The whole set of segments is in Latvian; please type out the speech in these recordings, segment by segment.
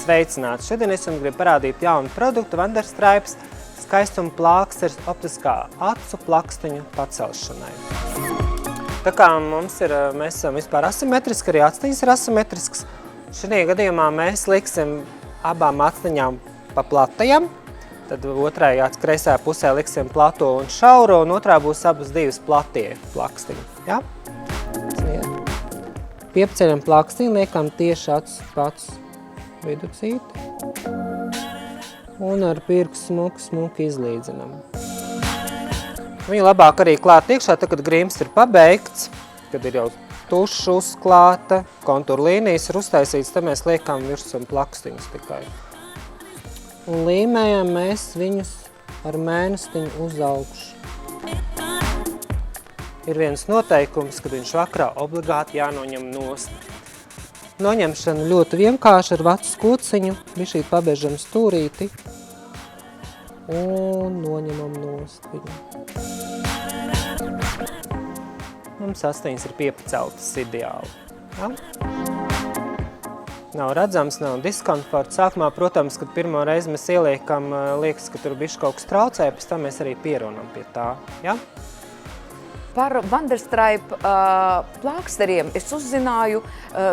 Sveicināti! Šodien es jums gribu parādīt jaunu produktu Vanderstripes skaistuma plāksters optiskā acu plakstiņu pacelšanai. Tā kā mēs esam vispār asimetriski, arī actiņas ir asimetrisks. Šajā gadījumā mēs liksim abām actiņām pa platajam, tad otrai kreisajā pusē liksim plato un šauro, un otrā būs abas divas platie plakstiņi. Ja? Piepceļam plakstiņu, liekam tieši acis pats viducīti un ar pirkstu smuki izlīdzinam. Viņu labāk arī klāt iekšā, tad, kad grims ir pabeigts, kad ir jau tuša uzklāta, kontūra līnijas ir uztaisīts, tad mēs liekam virsum plakstiņus tikai. Un līmējam mēs viņus ar mēnestiņu uz augšu. Ir viens noteikums, kad viņš vakarā obligāti jānoņem nost. Noņemšana ļoti vienkārši ar vacu skociņu, bišķīt pabežam stūrīti un noņemam nost viņu. Mums astiņas ir piepaceltas ideāli. Ja? Nav redzams, nav diskomforts. Sākumā, protams, kad pirmo reizi mēs ieliekam, liekas, ka tur bišķi kaut kas traucē, pēc tam mēs arī pierunam pie tā. Ja? Par Vanderstripe plāksteriem es uzzināju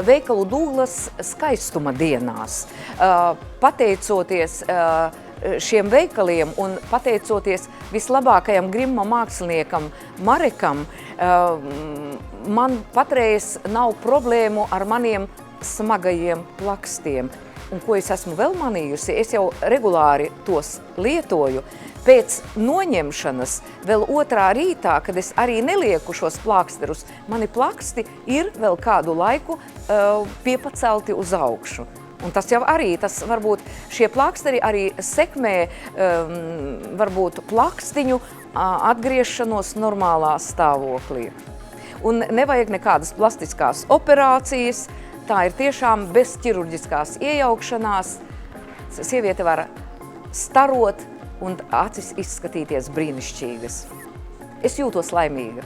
veikalu Dūglas skaistuma dienās. Pateicoties šiem veikaliem un pateicoties vislabākajam grimma māksliniekam Marekam, man patreiz nav problēmu ar maniem smagajiem plakstiem. Un ko es esmu vēl manījusi, es jau regulāri tos lietoju. Pēc noņemšanas vēl otrā rītā, kad es arī nelieku šos plāksterus, mani plaksti ir vēl kādu laiku piepacelti uz augšu. Un tas jau arī, varbūt šie plāksteri arī sekmē varbūt plakstiņu atgriešanos normālā stāvoklī. Un nevajag nekādas plastiskās operācijas, tā ir tiešām bez ķirurģiskās iejaukšanās. Sieviete var starot un acis izskatīties brīnišķīgas. Es jūtos laimīga.